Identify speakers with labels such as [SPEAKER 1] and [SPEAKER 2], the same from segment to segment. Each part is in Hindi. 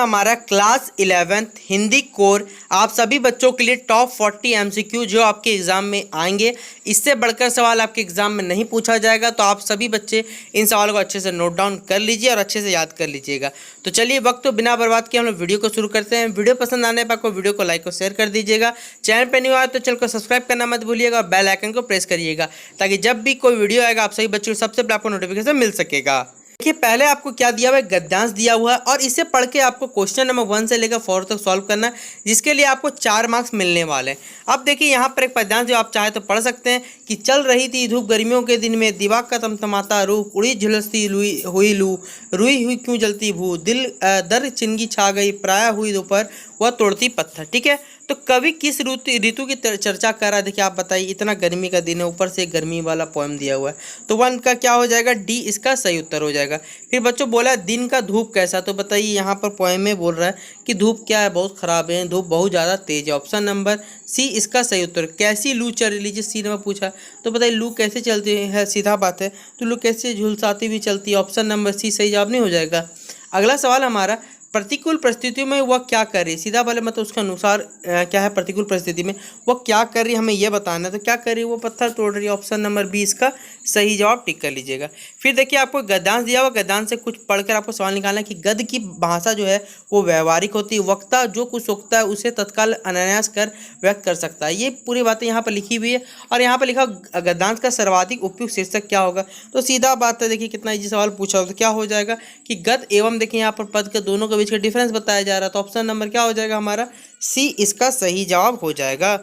[SPEAKER 1] हमारा क्लास 11th हिंदी कोर आप सभी बच्चों के लिए टॉप 40 एमसीक्यू जो आपके एग्जाम में आएंगे। इससे बढ़कर सवाल आपके एग्जाम में नहीं पूछा जाएगा, तो आप सभी बच्चे इन सवालों को अच्छे से नोट डाउन कर लीजिए और अच्छे से याद कर लीजिएगा। तो चलिए वक्त तो बिना बर्बाद किए हम लोग वीडियो को शुरू करते हैं। वीडियो पसंद आने पर आपको वीडियो को लाइक और शेयर कर दीजिएगा। चैनल पर नहीं हुआ तो चैनल को सब्सक्राइब करना मत भूलिएगा और बेल आइकन को प्रेस करिएगा, ताकि जब भी कोई वीडियो आएगा आप सभी बच्चों को सबसे पहले आपको नोटिफिकेशन मिल सकेगा। देखिए पहले आपको क्या दिया हुआ है, गद्यांश दिया हुआ है और इसे पढ़ के आपको क्वेश्चन नंबर 1 से लेकर 4 तक सॉल्व करना है, जिसके लिए आपको 4 मार्क्स मिलने वाले हैं। अब देखिए यहाँ पर एक पद्यांश जो आप चाहे तो पढ़ सकते हैं कि चल रही थी धूप गर्मियों के दिन में, दिमाग का तमतमाता रूप, उड़ी झुलसती हुई लू, रुई हुई क्यों जलती भू, दिल दर चिंगी छा गई, प्राय हुई दोपहर वह तोड़ती पत्थर। ठीक है, तो कवि किस ऋतु की चर्चा कर रहा है? देखिए आप बताइए, इतना गर्मी का दिन है, ऊपर से गर्मी वाला पोएम दिया हुआ है, तो 1 का क्या हो जाएगा? डी इसका सही उत्तर हो जाएगा। फिर बच्चों बोला है दिन का धूप कैसा, तो बताइए यहाँ पर पोएम में बोल रहा है कि धूप क्या है, बहुत खराब है, धूप बहुत ज़्यादा तेज है। ऑप्शन नंबर सी इसका सही उत्तर। कैसी लू चल लीजिए, सी नंबर पूछा, तो बताइए लू कैसे चलती है? सीधा बात है, तो लू कैसे झुलसाती हुई चलती है? ऑप्शन नंबर सी सही जवाब नहीं हो जाएगा। अगला सवाल हमारा, प्रतिकूल परिस्थितियों में वह क्या कर रही है? सीधा वाले मतलब उसके अनुसार क्या है, प्रतिकूल परिस्थिति में वह क्या कर रही है हमें यह बताना है। तो क्या कर रही है? वो पत्थर तोड़ रही है। ऑप्शन नंबर बी इसका सही जवाब टिक कर लीजिएगा। फिर देखिए आपको गद्यांश दिया हुआ, गद्यांश से कुछ पढ़कर आपको सवाल निकालना है कि गद्य की भाषा जो है वो व्यवहारिक होती है, वक्ता जो कुछ सोचता है उसे तत्काल अनायास कर व्यक्त कर सकता है। ये पूरी बातें यहाँ पर लिखी हुई है और यहाँ पर लिखा गद्यांश का सर्वाधिक उपयुक्त शीर्षक क्या होगा? तो सीधा बात है, देखिए कितना इजी सवाल पूछा हो, तो क्या हो जाएगा कि गद्य एवं, देखिए यहाँ पर पद के दोनों के बीच का डिफरेंस बताया जा रहा है, तो ऑप्शन नंबर क्या हो जाएगा हमारा? सी इसका सही जवाब हो जाएगा।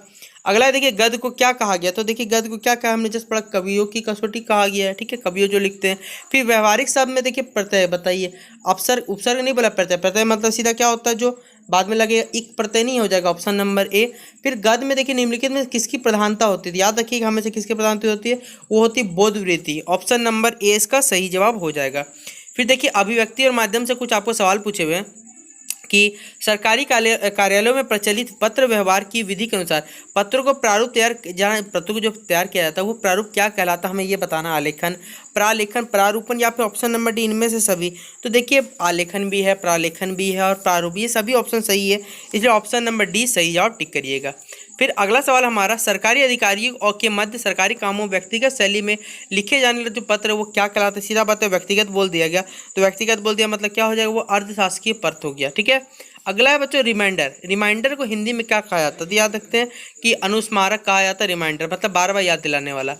[SPEAKER 1] अगला देखिए गद्य को क्या कहा गया, तो देखिए गद्य को क्या कहा हमने जस्ट पढ़ा, कवियों की कसौटी कहा गया है। ठीक है, कवियों जो लिखते हैं। फिर व्यवहारिक शब्द में देखिए प्रत्यय, बताइए अपसर्ग उपसर्ग नहीं बोला, प्रत्यय। प्रत्यय मतलब सीधा क्या होता है, जो बाद में लगे, इक प्रत्यय नहीं हो जाएगा। Option number A. फिर गद्य में देखिए निम्नलिखित में किसकी प्रधानता होती है? याद रखिएगा हमेशा किसकी प्रधानता होती है, वो होती है बोध वृत्ति। ऑप्शन नंबर ए इसका सही जवाब हो जाएगा। फिर देखिए अभिव्यक्ति और माध्यम से कुछ आपको सवाल पूछे हुए हैं कि सरकारी कार्यालयों में प्रचलित पत्र व्यवहार की विधि के अनुसार पत्रों को प्रारूप तैयार, जहाँ पत्रों को जो तैयार किया जाता है वो प्रारूप क्या कहलाता है हमें ये बताना। आलेखन, प्रालेखन, प्रारूपण या फिर ऑप्शन नंबर डी इनमें से सभी। तो देखिए आलेखन भी है, प्रालेखन भी है और प्रारूप, ये सभी ऑप्शन सही है, इसलिए ऑप्शन नंबर डी सही जवाब टिक करिएगा। फिर अगला सवाल हमारा, सरकारी अधिकारियों और के मध्य सरकारी कामों व्यक्तिगत शैली में लिखे जाने वाले जो पत्र है वो क्या कहलाते हैं? सीधा बात है, व्यक्तिगत बोल दिया गया, तो व्यक्तिगत बोल दिया मतलब क्या हो जाएगा? वो अर्धशासकीय पत्र हो गया। ठीक है, अगला है बच्चों रिमाइंडर। रिमाइंडर को हिंदी में क्या कहा जाता है? तो याद रखते हैं कि अनुस्मारक कहा जाता है, रिमाइंडर मतलब बार बार याद दिलाने वाला।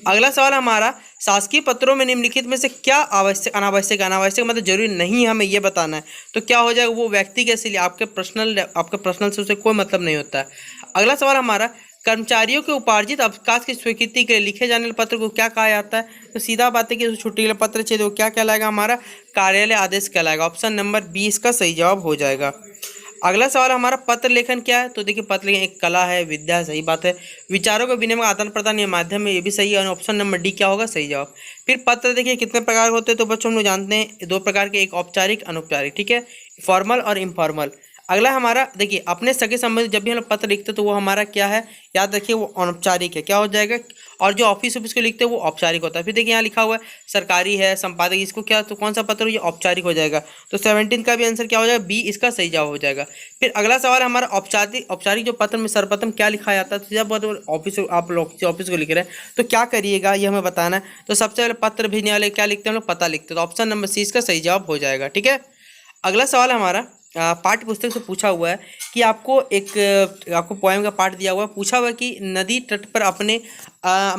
[SPEAKER 1] अगला सवाल हमारा, शासकीय पत्रों में निम्नलिखित में से क्या आवश्यक अनावश्यक, अनावश्यक मतलब जरूरी नहीं हमें यह बताना है, तो क्या हो जाएगा? वो व्यक्तिगत से आपके पर्सनल से उसे कोई मतलब नहीं होता है। अगला सवाल हमारा, कर्मचारियों के उपार्जित अवकाश की स्वीकृति के लिए लिखे जाने वाले पत्र को क्या कहा जाता है? तो सीधा बात है कि छुट्टी के पत्र चाहिए, वो क्या कहलाएगा हमारा? कार्यालय आदेश कहलाएगा। ऑप्शन नंबर बी इसका सही जवाब हो जाएगा। अगला सवाल हमारा, पत्र लेखन क्या है? तो देखिए पत्र लेखन एक कला है, विद्या है, सही बात है। विचारों का विनिमय आदान प्रदान ये माध्यम है, ये भी सही है, ऑप्शन नंबर डी क्या होगा? सही जवाब। फिर पत्र देखिए कितने प्रकार होते हैं, तो बच्चों हम लोग जानते हैं 2 प्रकार के, एक औपचारिक अनौपचारिक। ठीक है, फॉर्मल और इनफॉर्मल। अगला हमारा देखिए अपने सगे संबंधी जब भी हम लोग पत्र लिखते हैं तो वो हमारा क्या है? याद रखिए वो अनौपचारिक है, क्या हो जाएगा? और जो ऑफिस को लिखते हैं वो औपचारिक होता है। फिर देखिए यहाँ लिखा हुआ है सरकारी है, संपादक, इसको क्या, तो कौन सा पत्र ये औपचारिक हो जाएगा, तो 17 का भी आंसर क्या हो जाएगा? बी इसका सही जवाब हो जाएगा। फिर अगला सवाल हमारा, औपचारिक जो पत्र में सर्वप्रथम क्या लिखा जाता है? तो जब ऑफिस आप लोग ऑफिस को लिख रहे हैं तो क्या करिएगा ये हमें बताना है। तो सबसे पहले पत्र भेजने वाले क्या लिखते हैं हम लोग? पता लिखते हैं, तो ऑप्शन नंबर सी इसका सही जवाब हो जाएगा। ठीक है, अगला सवाल हमारा पाठ्य पुस्तक से पूछा हुआ है कि आपको पोएम का पाठ दिया हुआ है, पूछा हुआ है कि नदी तट पर अपने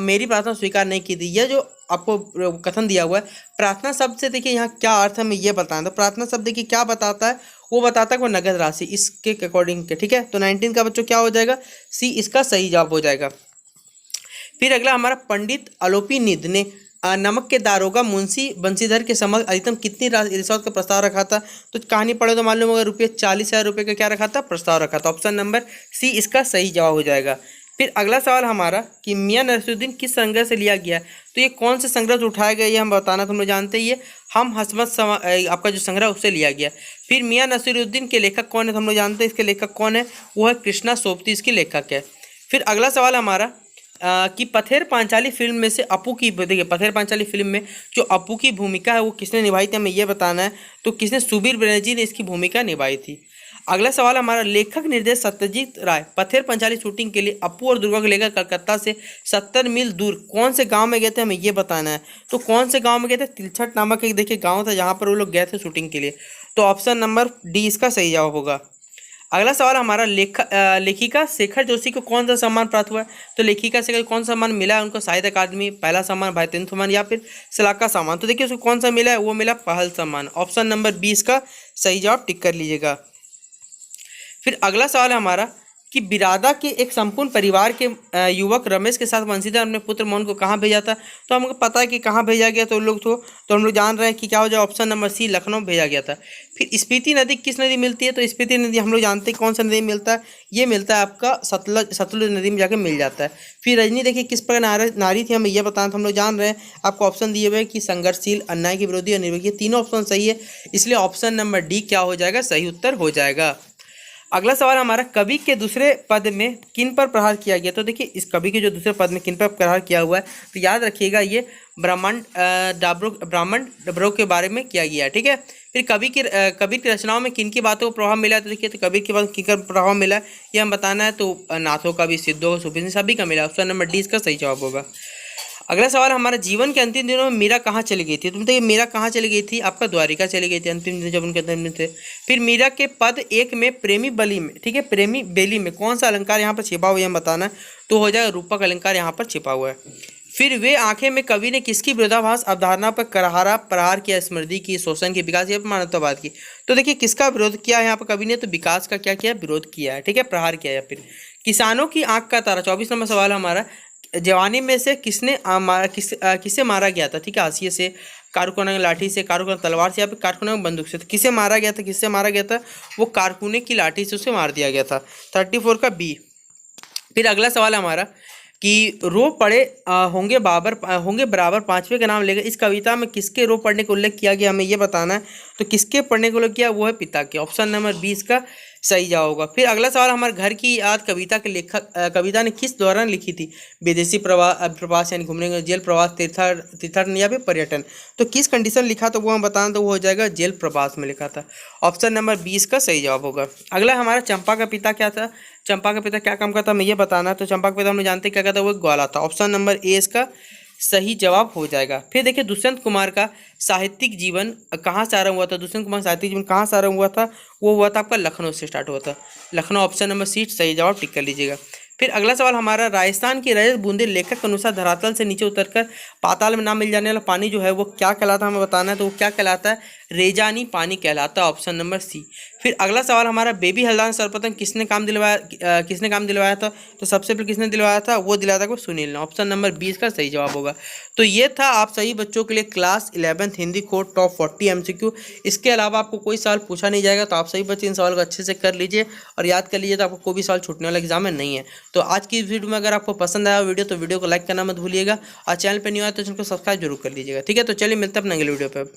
[SPEAKER 1] मेरी प्रार्थना स्वीकार नहीं की थी। यह जो आपको कथन दिया हुआ है, प्रार्थना शब्द से देखिए यहाँ क्या अर्थ है हमें ये बताना। तो प्रार्थना शब्द देखिए क्या बताता है, वो बताता है वो नगद राशि इसके अकॉर्डिंग के। ठीक है, तो 19 का बच्चों क्या हो जाएगा? सी इसका सही जवाब हो जाएगा। फिर अगला हमारा, पंडित अलोपीनिध ने नमक के दारोगा मुंशी बंशीधर के समक्ष अधिकतम कितनी रिश्वत का प्रस्ताव रखा था? तो कहानी पढ़े तो मालूम होगा, रुपये 40,000 रुपये का क्या रखा था? प्रस्ताव रखा था। ऑप्शन नंबर सी इसका सही जवाब हो जाएगा। फिर अगला सवाल हमारा कि मियां नसीरुद्दीन किस संग्रह से लिया गया है? तो ये कौन से संग्रह से उठाया गया ये हम बताना, तुम लोग जानते ही, ये हम हसमत आपका जो संग्रह उससे लिया गया। फिर मियां नसीरुद्दीन के लेखक कौन है? हम लोग जानते हैं इसके लेखक कौन है, वो है कृष्णा सोबती, इसकी लेखक है। फिर अगला सवाल हमारा, कि पथेर पांचाली फिल्म में से अपू की, देखिए पथेर पांचाली फिल्म में जो अपू की भूमिका है वो किसने निभाई थी, हमें ये बताना है। तो किसने, सुबीर बनर्जी ने इसकी भूमिका निभाई थी। अगला सवाल हमारा, लेखक निर्देशक सत्यजीत राय पथेर पांचाली शूटिंग के लिए अपू और दुर्गा को लेकर कलकत्ता से 70 मील दूर कौन से गांव में गए थे, हमें ये बताना है। तो कौन से गांव में गए थे, तिलछट नामक एक देखिए गांव था जहां पर वो लोग गए थे शूटिंग के लिए। तो ऑप्शन नंबर डी इसका सही जवाब होगा। अगला सवाल हमारा, लेखिका शेखर जोशी को कौन सा सम्मान प्राप्त हुआ है। तो लेखिका शेखर को कौन सा सम्मान मिला है उनको, साहित्य अकादमी, पहला सम्मान, भारतेंदु सम्मान या फिर सलाका सम्मान। तो देखिए उसको कौन सा मिला है, वो मिला पहल सम्मान। ऑप्शन नंबर 20 का सही जवाब टिक कर लीजिएगा। फिर अगला सवाल है हमारा कि बिरादा के एक संपूर्ण परिवार के युवक रमेश के साथ वंशीधर अपने पुत्र मोहन को कहाँ भेजा था। तो हमको पता है कि कहाँ भेजा गया, तो लोग तो हम लोग जान रहे हैं कि क्या हो जाए, ऑप्शन नंबर सी लखनऊ भेजा गया था। फिर स्पीति नदी किस नदी मिलती है। तो स्पीति नदी हम लोग जानते हैं कौन सा नदी मिलता है, ये मिलता है आपका सतलुज नदी में जाके मिल जाता है। फिर रजनी देखिए किस प्रकार नारी थी, हमें यह बताना था, हम लोग जान रहे हैं। आपको ऑप्शन दिए हुए कि संघर्षशील, अन्याय के विरोधी और निर्भीक, तीनों ऑप्शन सही है, इसलिए ऑप्शन नंबर डी क्या हो जाएगा, सही उत्तर हो जाएगा। अगला सवाल हमारा, कवि के दूसरे पद में किन पर प्रहार किया गया। तो देखिए इस कवि के जो दूसरे पद में किन पर प्रहार किया हुआ है, तो याद रखिएगा ये ब्राह्मण डबरो के बारे में किया गया है, ठीक है। फिर कबीर की रचनाओं में किन की बातों को प्रभाव मिला है। तो देखिए तो कबीर की बात किन का प्रभाव मिला है ये हम बताना है। तो नाथों का भी, सिद्धों, सूफी, सभी का मिला। ऑप्शन नंबर डी इसका सही जवाब होगा। अगला सवाल हमारा, जीवन के अंतिम दिनों में मीरा कहाँ चली गई थी। तुम देखिए मीरा कहाँ चली गई थी, आपका द्वारिका चली गई थी अंतिम दिन जब उनके अंतिम दिन थे। फिर मीरा के पद 1 में प्रेमी बली में, ठीक है, प्रेमी बेली में कौन सा अलंकार यहाँ पर छिपा हुआ है बताना है। तो हो जाएगा रूपक अलंकार यहाँ पर छिपा हुआ है। फिर वे आंखें में कवि ने किसकी विरोधाभास अवधारणा पर करारा प्रहार किया, स्मृति की, शोषण की, विकास की, मानवतावाद की। तो देखिए किसका विरोध किया है यहाँ पर कवि ने, तो विकास का क्या किया, विरोध किया है, ठीक है, प्रहार किया है। फिर किसानों की आंख का तारा 24 नंबर सवाल हमारा, जवानी में से किसे मारा गया था, ठीक है, हाशिए से, कारकुने लाठी से, कारकुने तलवार से या फिर कारकुने बंदूक से। तो किसे मारा गया था, किससे मारा गया था, वो कारकुने की लाठी से उसे मार दिया गया था। 34 का बी। फिर अगला सवाल हमारा कि रो पड़े होंगे बराबर पांचवे का नाम लेगा, इस कविता में किसके रो पढ़ने का उल्लेख किया गया, हमें ये बताना है। तो किसके पढ़ने को उल्लेख किया, वो है पिता के। ऑप्शन नंबर 20 का सही जवाब होगा। फिर अगला सवाल हमारे, घर की याद कविता के लेखक कविता ने किस दौरान लिखी थी। विदेशी प्रवास यानी घूमने, जेल प्रवास, तीर्थाटन या फिर पर्यटन। तो किस कंडीशन लिखा तो वो हम बताना, तो वो हो जाएगा जेल प्रवास में लिखा था। ऑप्शन नंबर 20 का सही जवाब होगा। अगला हमारा, चंपा का पिता क्या था, चंपा का पिता क्या काम करता, हमें ये बताना है। तो चंपा का पिता हम लोग जानते हैं क्या करता, वो ग्वाला था। ऑप्शन नंबर ए इसका सही जवाब हो जाएगा। फिर देखिए दुष्यंत कुमार का साहित्यिक जीवन कहाँ से आरंभ हुआ था, दुष्यंत कुमार साहित्यिक जीवन कहाँ से आरंभ हुआ था, वो हुआ था आपका लखनऊ से स्टार्ट हुआ था। लखनऊ ऑप्शन नंबर सी सही जवाब टिक कर लीजिएगा। फिर अगला सवाल हमारा, राजस्थान की रजत बूंदे लेखक के अनुसार धरातल से नीचे उतरकर पाताल में ना मिल जाने वाला पानी जो है वो क्या कहलाता है, हमें बताना है। तो वो क्या कहलाता है, रेजानी पानी कहलाता है। Option number C. फिर अगला सवाल हमारा, बेबी हल्द्वानी सर्वप्रथम किसने काम दिलवाया था। तो सबसे पहले किसने दिलवाया था, वो दिलाया था सुनील ने। ऑप्शन नंबर 20 का सही जवाब होगा। तो ये था आप सभी बच्चों के लिए class 11th Hindi code top 40 MCQ। इसके अलावा आपको कोई सवाल पूछा नहीं जाएगा, तो आप सभी बच्चे इन सवाल को अच्छे से कर लीजिए और याद कर लीजिए, तो आपको कोई भी सवाल छूटने वाला एग्जाम में नहीं है। तो आज की वीडियो में अगर आपको पसंद आया वीडियो तो वीडियो को लाइक करना मत भूलिएगा और चैनल पर नहीं आया तो चैनल को सब्सक्राइब जरूर कर लीजिएगा, ठीक है। तो चलिए मिलते हैं अपने अगले वीडियो पर।